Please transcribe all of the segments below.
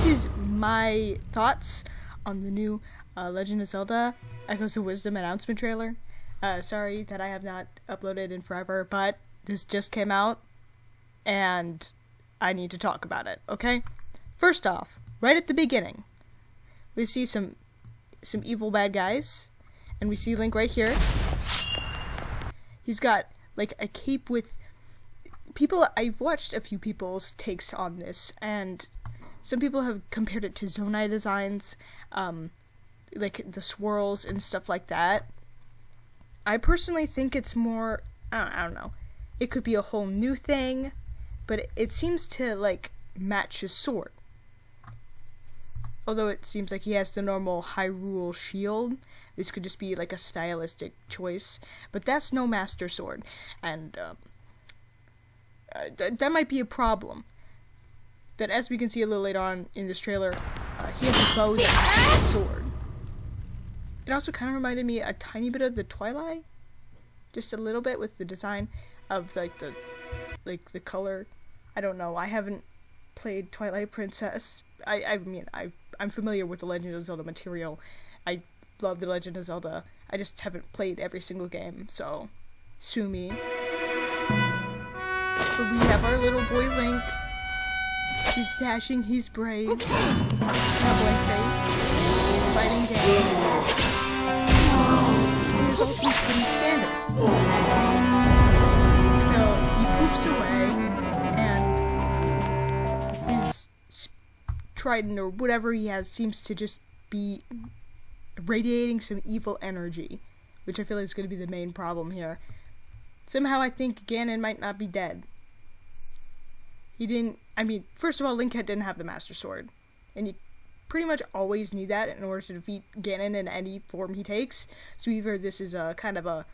is my thoughts on the new Legend of Zelda Echoes of Wisdom announcement trailer. Sorry that I have not uploaded in forever, but this just came out, and I need to talk about it, okay? First off, right at the beginning, we see some evil bad guys, and we see Link right here. He's got, like, a cape with... I've watched a few people's takes on this, and some people have compared it to Zonai designs, like the swirls and stuff like that. I personally think it's more, I don't know, it could be a whole new thing, but it seems to, like, match his sword. Although it seems like he has the normal Hyrule shield, this could just be, like, a stylistic choice, but that's no Master Sword, and, that might be a problem. But as we can see a little later on in this trailer, he has a bow that matches his sword. It also kind of reminded me a tiny bit of the Twilight, just a little bit with the design of the color. I don't know. I haven't played Twilight Princess. I'm familiar with the Legend of Zelda material. I love the Legend of Zelda. I just haven't played every single game, so sue me. But we have our little boy Link. He's dashing, he's brave. Cowboy-faced. Fighting game. He is also pretty standard. So he poofs away, and his trident or whatever he has seems to just be radiating some evil energy, which I feel is going to be the main problem here. Somehow I think Ganon might not be dead. First of all, Link didn't have the Master Sword, and you pretty much always need that in order to defeat Ganon in any form he takes, so either this is a kind of a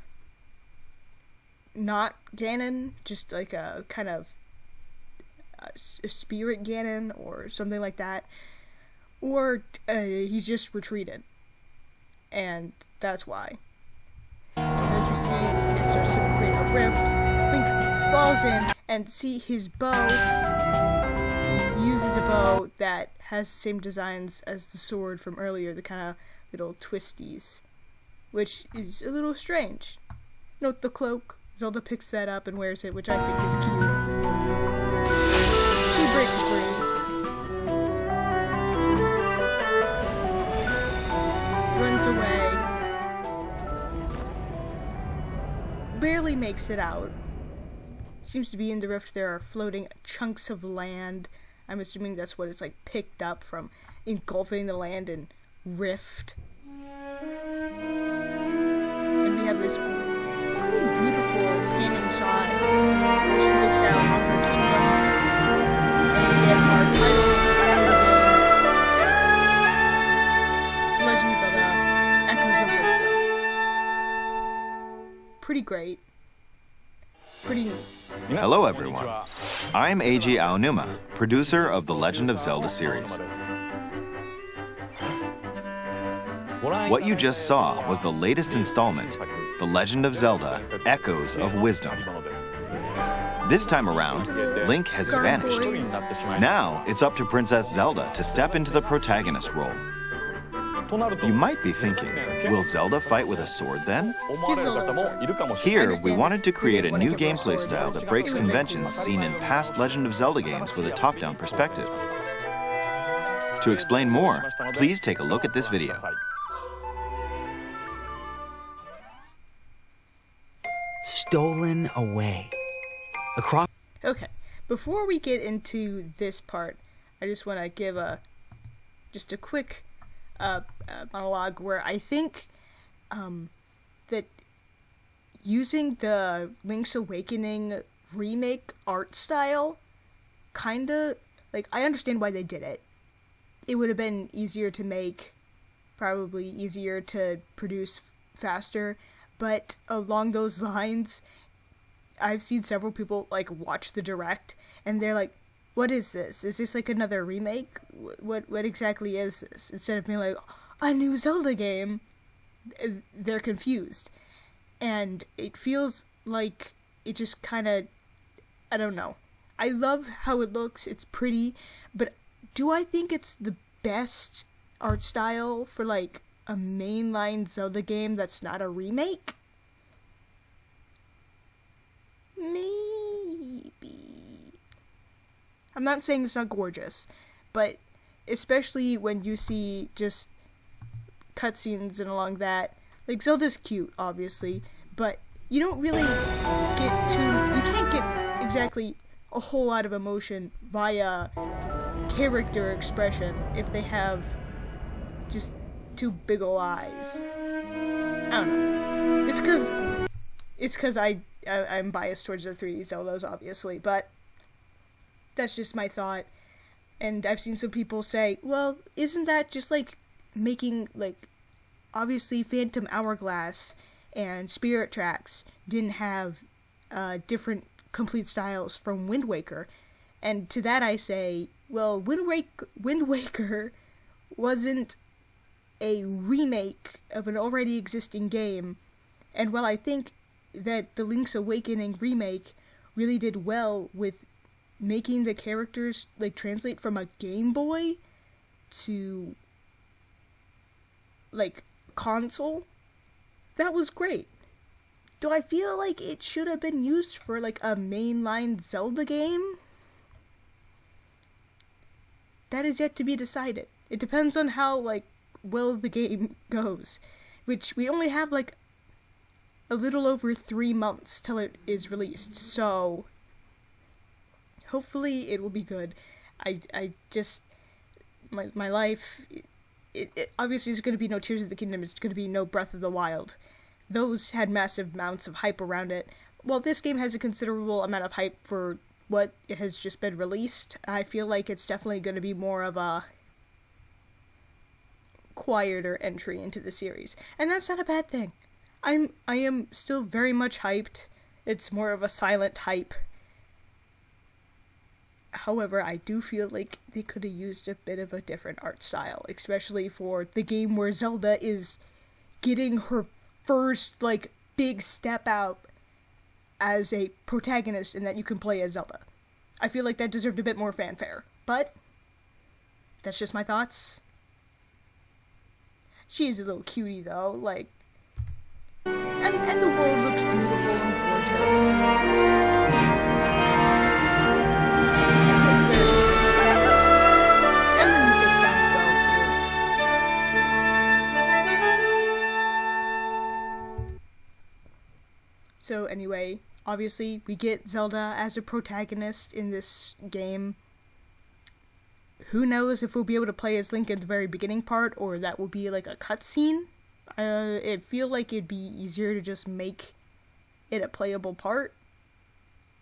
not Ganon, just like a kind of a spirit Ganon, or something like that, or he's just retreated, and that's why. As we see, it starts to create a rift. Link falls in, and see his bow. He uses a bow that has the same designs as the sword from earlier, the kind of little twisties, which is a little strange. Note the cloak. Zelda picks that up and wears it, which I think is cute. She breaks free. Runs away. Barely makes it out. Seems to be in the rift. There are floating chunks of land. I'm assuming that's what it's like picked up from engulfing the land in rift. And we have this pretty beautiful painting shot where she looks out on her kingdom. And we get our title Legend of Zelda Echoes of Wisdom. Pretty great. Pretty neat. Hello everyone, I'm Eiji Aonuma, producer of the Legend of Zelda series. What you just saw was the latest installment, The Legend of Zelda Echoes of Wisdom. This time around, Link has vanished. Now it's up to Princess Zelda to step into the protagonist role. You might be thinking, will Zelda fight with a sword then? Here, we wanted to create a new gameplay style that breaks conventions seen in past Legend of Zelda games with a top-down perspective. To explain more, please take a look at this video. Stolen away. Okay, before we get into this part, I just want to give a quick monologue where I think that using the Link's Awakening remake art style, kinda, like, I understand why they did it. It would have been easier to make, probably easier to produce faster, but along those lines, I've seen several people, like, watch the direct, and they're like, what is this? Is this like another remake? What exactly is this? Instead of being like, a new Zelda game, they're confused. And it feels like it just kind of, I don't know. I love how it looks, it's pretty, but Do I think it's the best art style for, like, a mainline Zelda game that's not a remake? Maybe. I'm not saying it's not gorgeous, but especially when you see just cutscenes and along that, like, Zelda's cute, obviously, but you don't really you can't get exactly a whole lot of emotion via character expression if they have just two big ol' eyes. I don't know. It's cause I'm biased towards the 3D Zeldas, obviously, but that's just my thought. And I've seen some people say, well, isn't that just like making, like, obviously Phantom Hourglass and Spirit Tracks didn't have different complete styles from Wind Waker. And to that I say, well, Wind Waker wasn't a remake of an already existing game. And while I think that the Link's Awakening remake really did well with making the characters, like, translate from a Game Boy to, like, console, that was great. Do I feel like it should have been used for, like, a mainline Zelda game? That is yet to be decided. It depends on how, like, well the game goes, which we only have, like, a little over 3 months till it is released, so hopefully it will be good. I just, my life, it obviously is going to be no Tears of the Kingdom, it's going to be no Breath of the Wild. Those had massive amounts of hype around it. While this game has a considerable amount of hype for what has just been released, I feel like it's definitely going to be more of a quieter entry into the series. And that's not a bad thing. I am still very much hyped. It's more of a silent hype. However, I do feel like they could have used a bit of a different art style, especially for the game where Zelda is getting her first, like, big step out as a protagonist in that you can play as Zelda. I feel like that deserved a bit more fanfare, but that's just my thoughts. She is a little cutie, though, like, and the world looks beautiful and gorgeous. It's very good. And the music sounds well, too. So anyway, obviously, we get Zelda as a protagonist in this game. Who knows if we'll be able to play as Link at the very beginning part, or that will be like a cutscene. It feel like it'd be easier to just make it a playable part,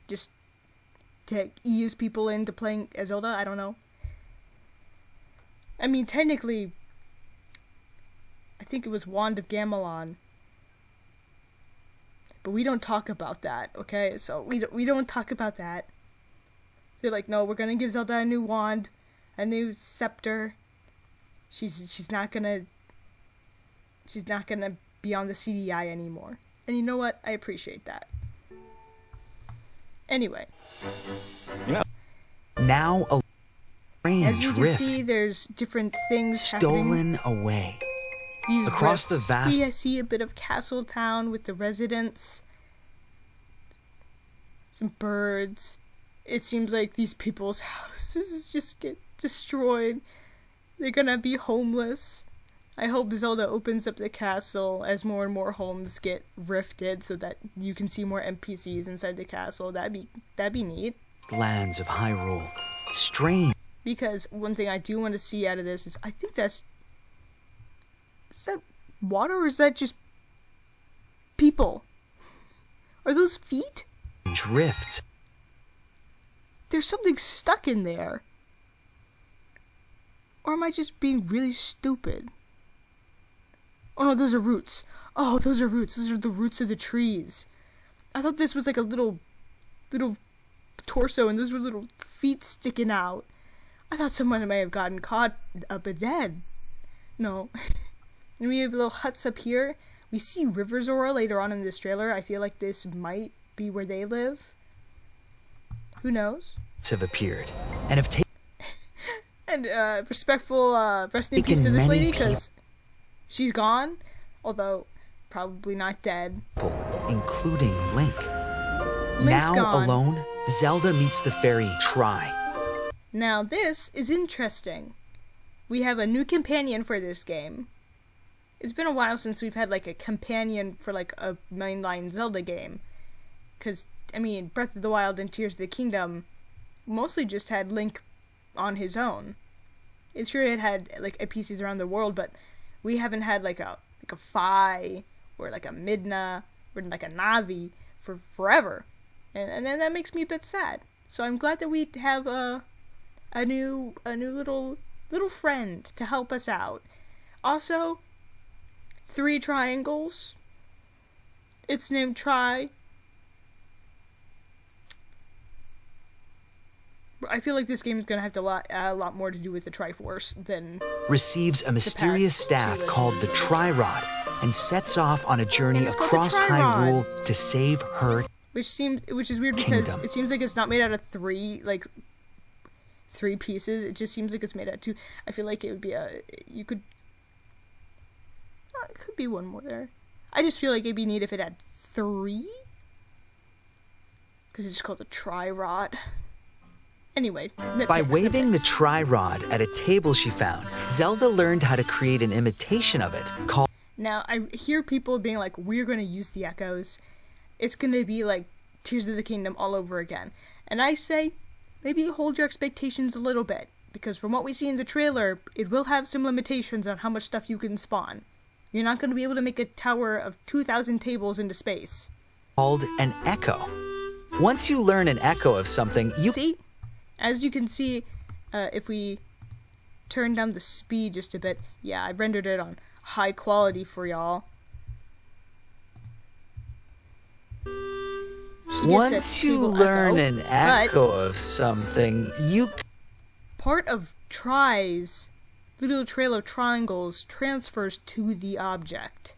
just to ease people into playing as Zelda. I don't know. I mean, technically, I think it was Wand of Gamelon, but we don't talk about that. Okay, so we don't talk about that. They're like, no, we're gonna give Zelda a new wand, a new scepter. She's not gonna be on the CDI anymore. And you know what? I appreciate that. Anyway. Now a strange as you can rift see, there's different things stolen happening. Away. These across rifts. the vast. We see a bit of Castle Town with the residents. Some birds. It seems like these people's houses just get destroyed. They're gonna be homeless. I hope Zelda opens up the castle as more and more homes get rifted so that you can see more NPCs inside the castle. That'd be neat. Lands of Hyrule. Strange. Because one thing I do want to see out of this is, I think is that water, or is that just people? Are those feet? Rifts. There's something stuck in there. Or am I just being really stupid? Oh no, those are roots. Oh, those are roots. Those are the roots of the trees. I thought this was like a little torso and those were little feet sticking out. I thought someone may have gotten caught up and dead. No. And we have little huts up here. We see River Zora later on in this trailer. I feel like this might be where they live. Who knows? Have appeared and have taken. And respectful rest in peace to this lady, because she's gone, although probably not dead. Including Link. Link's Now gone. alone, Zelda meets the fairy Tri. Now this is interesting. We have a new companion for this game. It's been a while since we've had like a companion for like a mainline Zelda game. Because, I mean, Breath of the Wild and Tears of the Kingdom mostly just had Link on his own. It's sure it had like NPCs around the world, but we haven't had like a Fi or like a Midna or like a Navi for forever. And then that makes me a bit sad. So I'm glad that we have a new little friend to help us out. Also, 3 triangles. It's named Tri. I feel like this game is gonna have a lot more to do with the Triforce than Receives a mysterious past staff two called the Legends of Tri-Rod and sets off on a journey And it's called the across Tri-Rod. Hyrule to save her. which is weird because Kingdom. it seems like it's not made out of three pieces. It just seems like it's made out of 2. I feel like it would be it could be one more there. I just feel like it'd be neat if it had 3, because it's called the Tri-Rod. Anyway, By nitpicks, waving the nitpicks. Tri-Rod at a table she found, Zelda learned how to create an imitation of it called Now, I hear people being like, we're going to use the echoes. It's going to be like Tears of the Kingdom all over again. And I say, maybe hold your expectations a little bit, because from what we see in the trailer, it will have some limitations on how much stuff you can spawn. You're not going to be able to make a tower of 2,000 tables into space. an echo. Once you learn an echo of something, you See? As you can see, if we turn down the speed just a bit, yeah, I rendered it on high quality for y'all. She gets a once you table learn echo, an but echo of something, you part of Tri's little trail of triangles transfers to the object.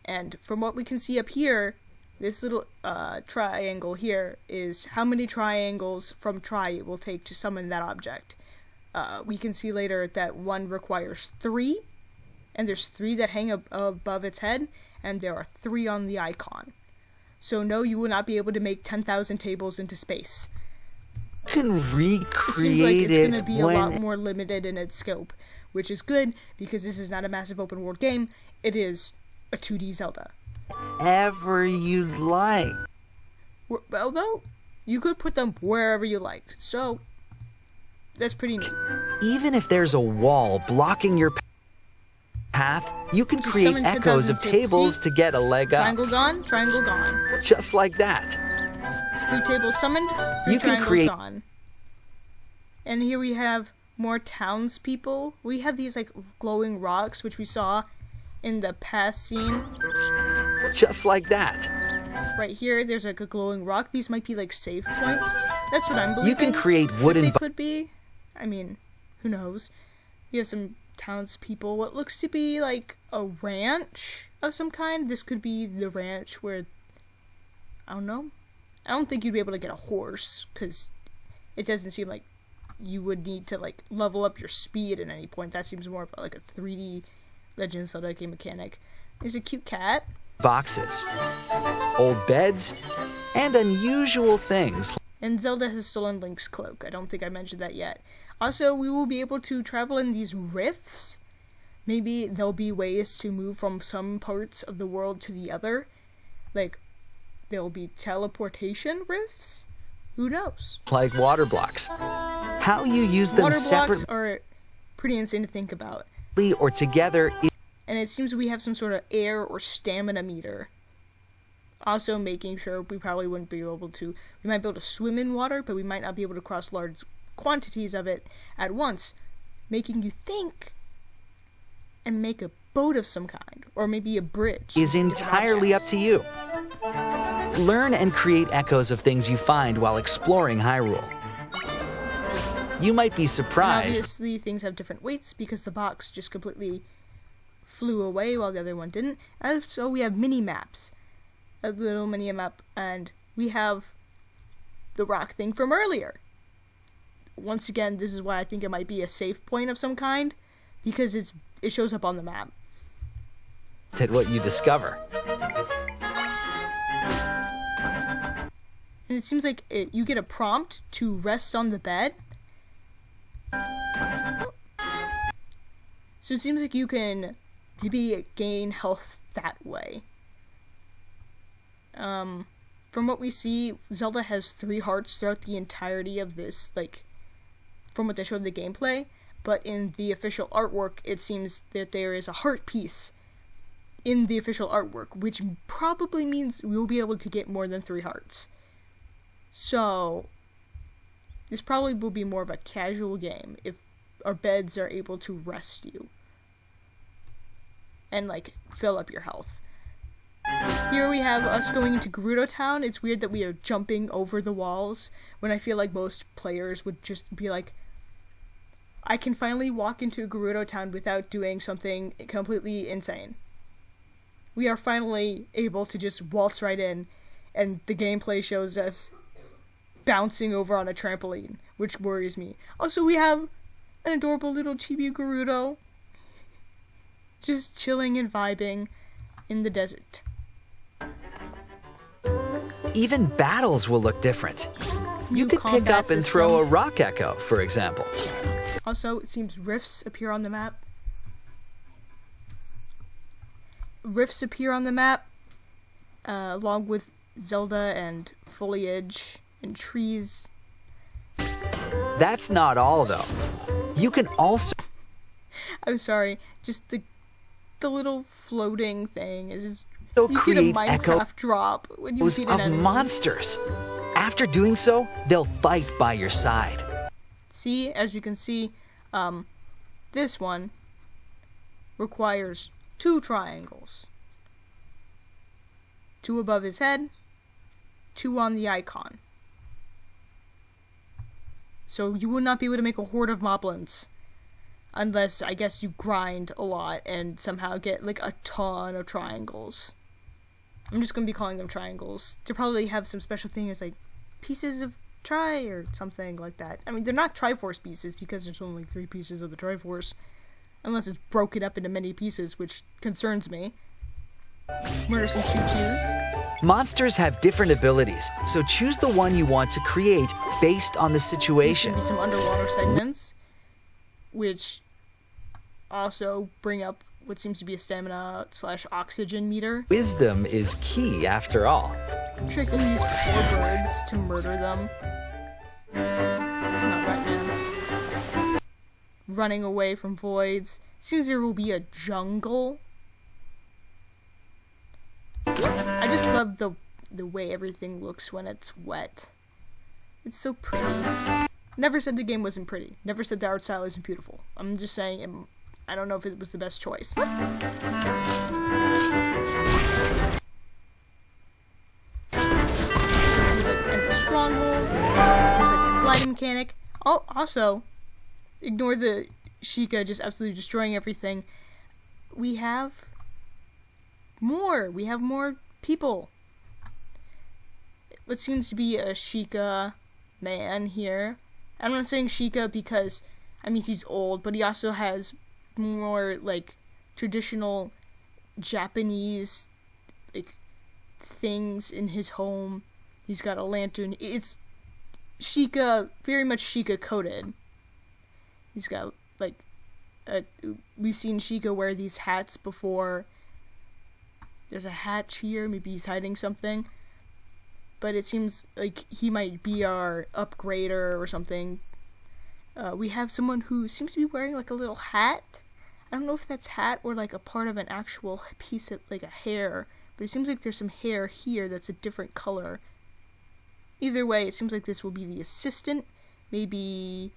And from what we can see up here, this little triangle here is how many triangles from Tri it will take to summon that object. We can see later that one requires 3, and there's 3 that hang above its head, and there are 3 on the icon. So no, you will not be able to make 10,000 tables into space. can It recreate seems like it's going to it be a when lot more limited in its scope, which is good, because this is not a massive open world game, it is a 2D Zelda. ever you'd like. Although, you could put them wherever you like, so that's pretty neat. Even if there's a wall blocking your path, you can Just create summon echoes 10,000 of tables. tables See? to get a leg up. Triangle gone, triangle gone. Just like that. 3 tables summoned, 3 You can triangles create- gone. And here we have more townspeople. We have these like glowing rocks, which we saw in the past scene. Just like that. Right here, there's like a glowing rock. These might be like save points. That's what I'm believing. You can create that wooden they could be. I mean, who knows? We have some townspeople. What looks to be like a ranch of some kind. This could be the ranch where, I don't know. I don't think you'd be able to get a horse, because it doesn't seem like you would need to like level up your speed at any point. That seems more of like a 3D Legend of Zelda game mechanic. There's a cute cat. boxes, old beds, and unusual things. And Zelda has stolen Link's cloak. I don't think I mentioned that yet. Also, we will be able to travel in these rifts. Maybe there'll be ways to move from some parts of the world to the other. Like, there'll be teleportation rifts? Who knows? Like water blocks. How you use them Water blocks separately are pretty insane to think about. or together is And it seems we have some sort of air or stamina meter. Also making sure we probably wouldn't be able to... We might be able to swim in water, but we might not be able to cross large quantities of it at once. Making you think and make a boat of some kind. Or maybe a bridge. is entirely up to you. Learn and create echoes of things you find while exploring Hyrule. You might be And surprised obviously things have different weights because the box just completely flew away while the other one didn't. And so we have mini maps. A little mini map, and we have the rock thing from earlier. once again, this is why I think it might be a save point of some kind, because it shows up on the map. At what you discover. And it seems like you get a prompt to rest on the bed. So it seems like you can maybe gain health that way. From what we see, Zelda has 3 hearts throughout the entirety of this, like, from what they showed in the gameplay. But in the official artwork, it seems that there is a heart piece in the official artwork, which probably means we'll be able to get more than 3 hearts. So, this probably will be more of a casual game if our beds are able to rest you and, like, fill up your health. Here we have us going into Gerudo Town. It's weird that we are jumping over the walls when I feel like most players would just be like, I can finally walk into Gerudo Town without doing something completely insane. We are finally able to just waltz right in, and the gameplay shows us bouncing over on a trampoline, which worries me. Also, we have an adorable little chibi Gerudo just chilling and vibing in the desert. Even battles will look different. You could pick up and throw a rock echo, for example. Also, it seems rifts appear on the map. Rifts appear on the map, along with Zelda and foliage and trees. That's not all, though. You can also... I'm sorry, just the little floating thing is just... So you get a Minecraft drop when you beat an enemy. Monsters. After doing so, they'll fight by your side. See, as you can see, this one requires 2 triangles. 2 above his head, 2 on the icon. So you would not be able to make a horde of moblins unless, I guess, you grind a lot and somehow get like a ton of triangles. I'm just going to be calling them triangles. They probably have some special things like pieces of tri or something like that. I mean, they're not Triforce pieces because there's only 3 pieces of the Triforce. Unless it's broken up into many pieces, which concerns me. Murder some choo-choos. Monsters have different abilities, so choose the one you want to create based on the situation. There should be some underwater segments, which also bring up what seems to be a stamina/oxygen meter. Wisdom is key, after all. Tricking these poor birds to murder them. It's not right, man. Running away from voids. Seems there will be a jungle. I just love the way everything looks when it's wet. It's so pretty. Never said the game wasn't pretty. Never said the art style isn't beautiful. I'm just saying I don't know if it was the best choice. Strongholds. There's a gliding mechanic. Oh, also, ignore the Sheikah just absolutely destroying everything. We have more. We have more people. What seems to be a Sheikah man here. I'm not saying Sheikah because, I mean, he's old, but he also has more, like, traditional Japanese, like, things in his home. He's got a lantern. It's Sheikah, very much Sheikah coded. He's got, like, we've seen Sheikah wear these hats before. There's a hatch here. Maybe he's hiding something. But it seems like he might be our upgrader or something. We have someone who seems to be wearing, like, a little hat. I don't know if that's hat or, like, a part of an actual piece of, like, a hair. But it seems like there's some hair here that's a different color. Either way, it seems like this will be the assistant. Maybe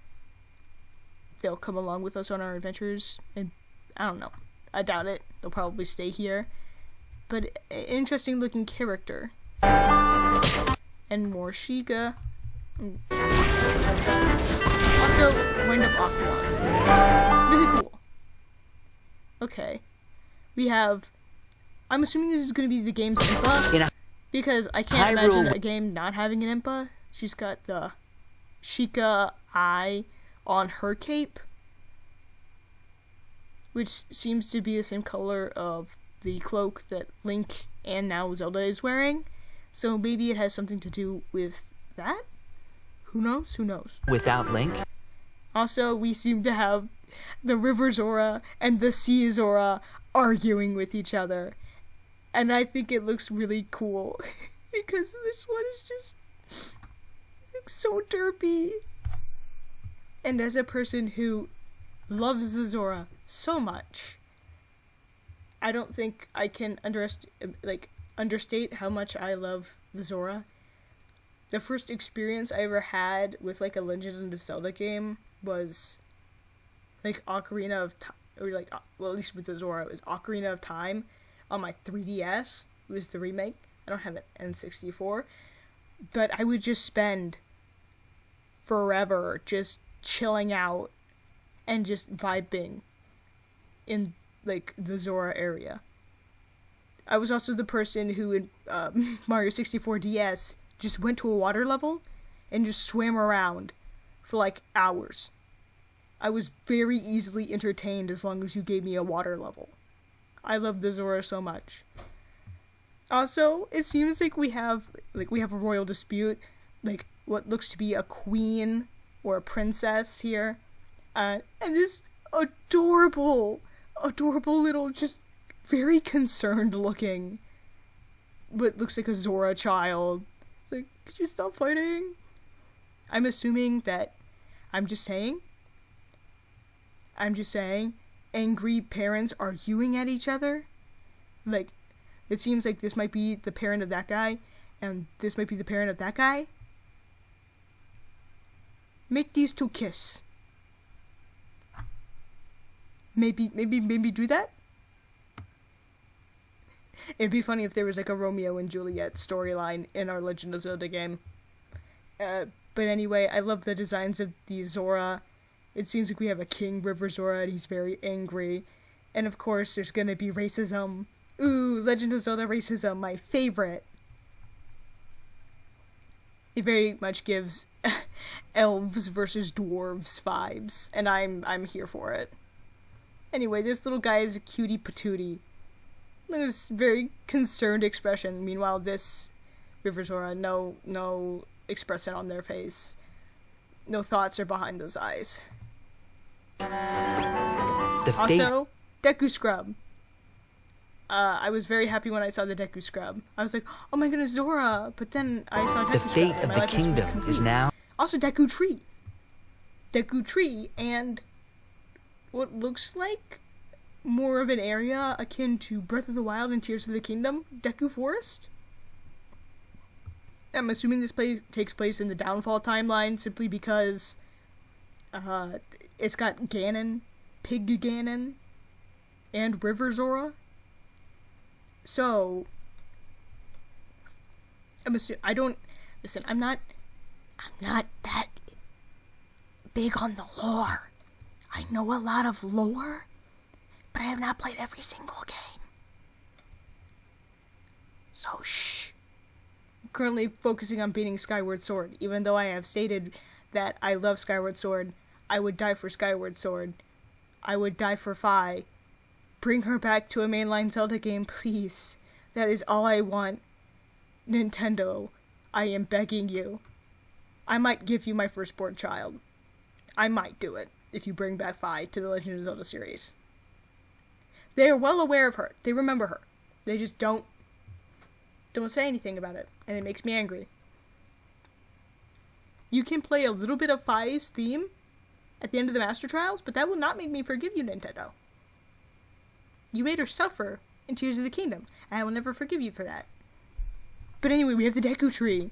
they'll come along with us on our adventures. And I don't know. I doubt it. They'll probably stay here. But interesting looking character. And more Sheikah. Also, wind up Octolon. Really cool. Okay. We have... I'm assuming this is going to be the game's Impa. Because I can't imagine a game not having an Impa. She's got the Sheikah eye on her cape, which seems to be the same color of the cloak that Link and now Zelda is wearing. So maybe it has something to do with that? Who knows? Who knows? Without Link? Also, we seem to have the River Zora and the Sea Zora arguing with each other. And I think it looks really cool. Because this one is just so derpy. And as a person who loves the Zora so much, I don't think I can understate how much I love the Zora. The first experience I ever had with like a Legend of Zelda game was like Ocarina of Time, or like, well, at least with the Zora, it was Ocarina of Time on my 3DS. It was the remake. I don't have an N64, but I would just spend forever just chilling out and just vibing in like the Zora area. I was also the person who in Mario 64 DS just went to a water level and just swam around for like hours. I was very easily entertained as long as you gave me a water level. I love the Zora so much. Also, it seems like we have a royal dispute, like what looks to be a queen or a princess here, and this adorable little, just very concerned looking, what looks like a Zora child. It's like, could you stop fighting? I'm assuming that, I'm just saying, angry parents arguing at each other. Like, it seems like this might be the parent of that guy, and this might be the parent of that guy. Make these two kiss. Maybe do that? It'd be funny if there was like a Romeo and Juliet storyline in our Legend of Zelda game. But anyway, I love the designs of the Zora. It seems like we have a King River Zora, and he's very angry. And of course, there's gonna be racism. Ooh, Legend of Zelda racism, my favorite. It very much gives elves versus dwarves vibes, and I'm here for it. Anyway, this little guy is a cutie patootie. Look at this very concerned expression. Meanwhile, this River Zora, no expression on their face. No thoughts are behind those eyes. Also, Deku Scrub. I was very happy when I saw the Deku Scrub. I was like, oh my goodness, Zora! But then I saw Deku Scrub. The fate of the kingdom is now... Also, Deku Tree. Deku Tree, and what looks like more of an area akin to Breath of the Wild and Tears of the Kingdom, Deku Forest. I'm assuming this takes place in the Downfall timeline simply because it's got Ganon, Pig Ganon, and River Zora. So, I'm not that big on the lore. I know a lot of lore, but I have not played every single game. So, shh. I'm currently focusing on beating Skyward Sword, even though I have stated that I love Skyward Sword. I would die for Skyward Sword. I would die for Fi. Bring her back to a mainline Zelda game, please. That is all I want. Nintendo, I am begging you. I might give you my firstborn child. I might do it if you bring back Fi to the Legend of Zelda series. They are well aware of her. They remember her. They just don't say anything about it, and it makes me angry. You can play a little bit of Fi's theme at the end of the Master Trials, but that will not make me forgive you, Nintendo. You made her suffer in Tears of the Kingdom, and I will never forgive you for that. But anyway, we have the Deku Tree.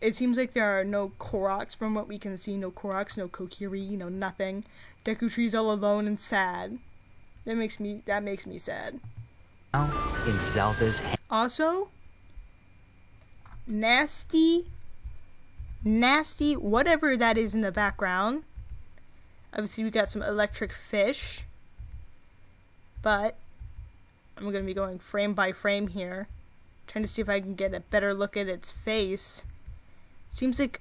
It seems like there are no Koroks from what we can see. No Koroks, no Kokiri, no nothing. Deku Tree's all alone and sad. That makes me sad. In Zelda's hand. Also, nasty, whatever that is in the background. Obviously, we got some electric fish. But I'm going to be going frame by frame here, trying to see if I can get a better look at its face. Seems like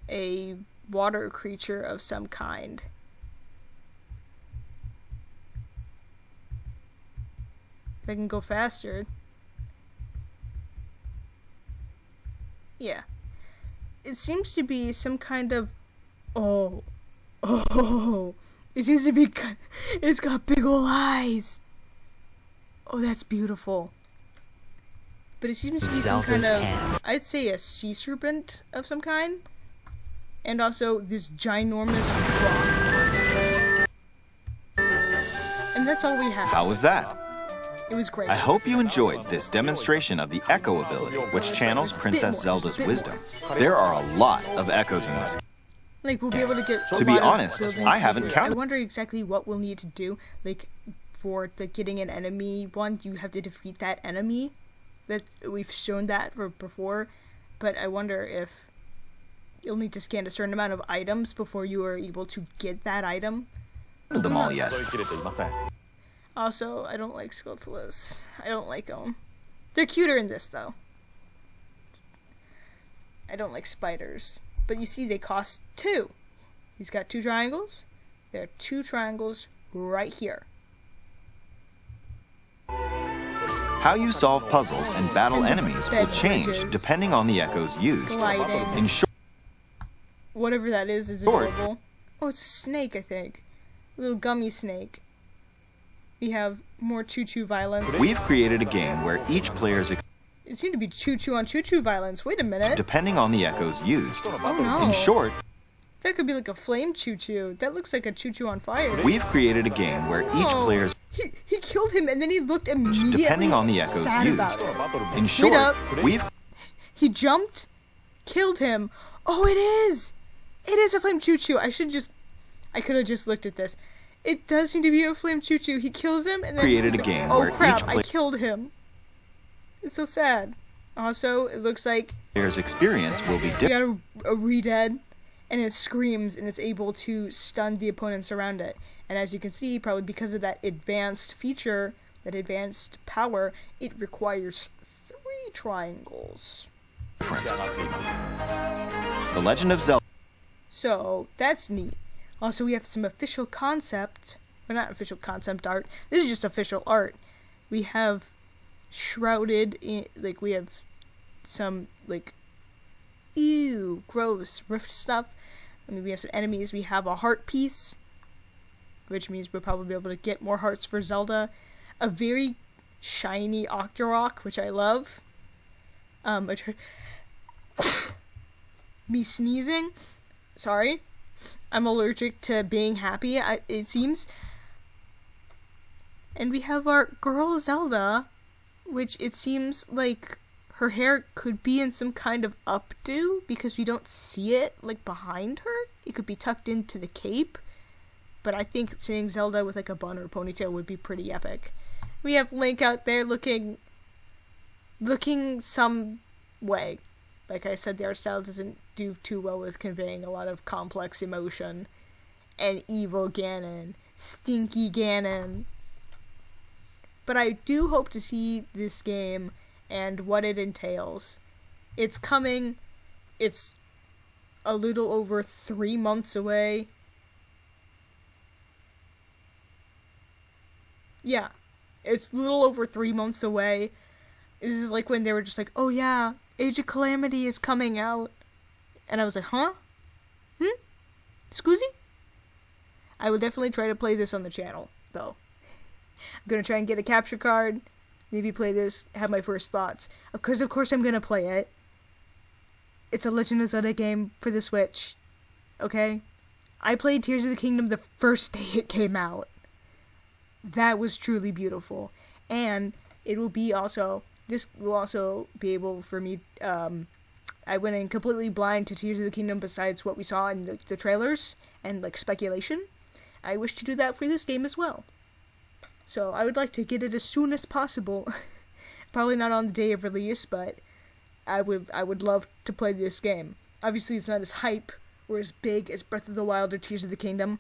a water creature of some kind. If I can go faster. Yeah. It seems to be some kind of... Oh. It seems to be... It's got big ol' eyes. Oh, that's beautiful. But it seems to be some kind of... I'd say a sea serpent of some kind. And also this ginormous rock monster. And that's all we have. How was that? It was great. I hope you enjoyed this demonstration of the Echo ability, which channels Princess Zelda's wisdom. There are a lot of echoes in this. Like, we'll be able to get... To be honest, I haven't counted. I wonder exactly what we'll need to do. Like, for the getting an enemy one, you have to defeat that enemy. We've shown that before. But I wonder if you'll need to scan a certain amount of items before you are able to get that item. Them all yet. Also, I don't like Skulltulas. I don't like them. They're cuter in this, though. I don't like spiders. But you see, they cost 2. He's got 2 triangles. There are 2 triangles right here. How you solve puzzles and battle enemies will change depending on the echoes used. Gliding. In short, whatever that is adorable. Oh, it's a snake, I think. A little gummy snake. We have more choo-choo violence. We've created a game where each player's... It seemed to be choo-choo on choo-choo violence. Wait a minute. Depending on the echoes used. Oh no. In short, that could be like a flame choo-choo. That looks like a choo-choo on fire. We've created a game where each player's... He killed him and then he looked immediately depending on the echoes sad used. About it. In short, He jumped, killed him. Oh, it is! It is a flame choo-choo. I could have just looked at this. It does seem to be a flame choo-choo. He kills him and then... Created a game oh, where crap, each player... I killed him. It's so sad. Also, it looks like... player's experience will be different. We got a re-dead, and it screams, and it's able to stun the opponents around it. And as you can see, probably because of that advanced feature, that advanced power, it requires 3 triangles. The Legend of Zelda. So, that's neat. Also, we have some official concept, well, not official concept art, this is just official art. We have shrouded in, like, we have some, like, ew, gross, rift stuff. I mean, we have some enemies. We have a heart piece, which means we'll probably be able to get more hearts for Zelda. A very shiny Octorok, which I love. Me sneezing. Sorry. I'm allergic to being happy, it seems. And we have our girl Zelda, which it seems like her hair could be in some kind of updo because we don't see it, like, behind her. It could be tucked into the cape. But I think seeing Zelda with, like, a bun or a ponytail would be pretty epic. We have Link out there looking some way. Like I said, the art style doesn't do too well with conveying a lot of complex emotion. And evil Ganon. Stinky Ganon. But I do hope to see this game and what it entails. It's coming. It's a little over 3 months away. Yeah. It's a little over 3 months away. This is like when they were just like, oh yeah, Age of Calamity is coming out. And I was like, huh? Scusi? I will definitely try to play this on the channel, though. I'm gonna try and get a capture card, maybe play this, have my first thoughts. Because of course I'm gonna play it. It's a Legend of Zelda game for the Switch. Okay? I played Tears of the Kingdom the first day it came out. That was truly beautiful. And it will be also... This will also be able for me... I went in completely blind to Tears of the Kingdom besides what we saw in the trailers and, like, speculation. I wish to do that for this game as well. So I would like to get it as soon as possible. Probably not on the day of release, but I would love to play this game. Obviously, it's not as hype or as big as Breath of the Wild or Tears of the Kingdom.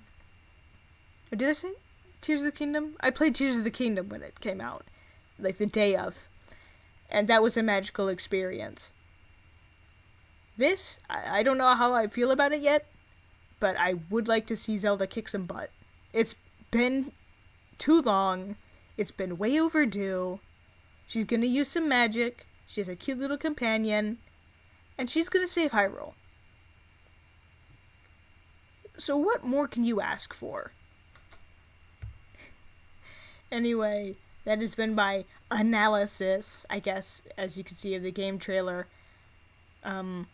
Or did I say Tears of the Kingdom? I played Tears of the Kingdom when it came out. Like, the day of. And that was a magical experience. this, I don't know how I feel about it yet, but I would like to see Zelda kick some butt. It's been too long. It's been way overdue. She's gonna use some magic. She has a cute little companion. And she's gonna save Hyrule. So what more can you ask for? Anyway, that has been my analysis, I guess, as you can see, of the game trailer. We're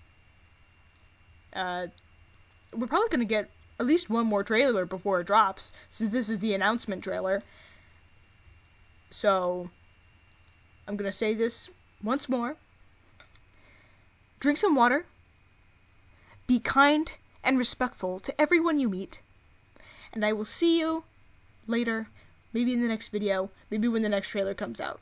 probably going to get at least one more trailer before it drops, since this is the announcement trailer. So, I'm going to say this once more. Drink some water. Be kind and respectful to everyone you meet. And I will see you later. Maybe in the next video, maybe when the next trailer comes out.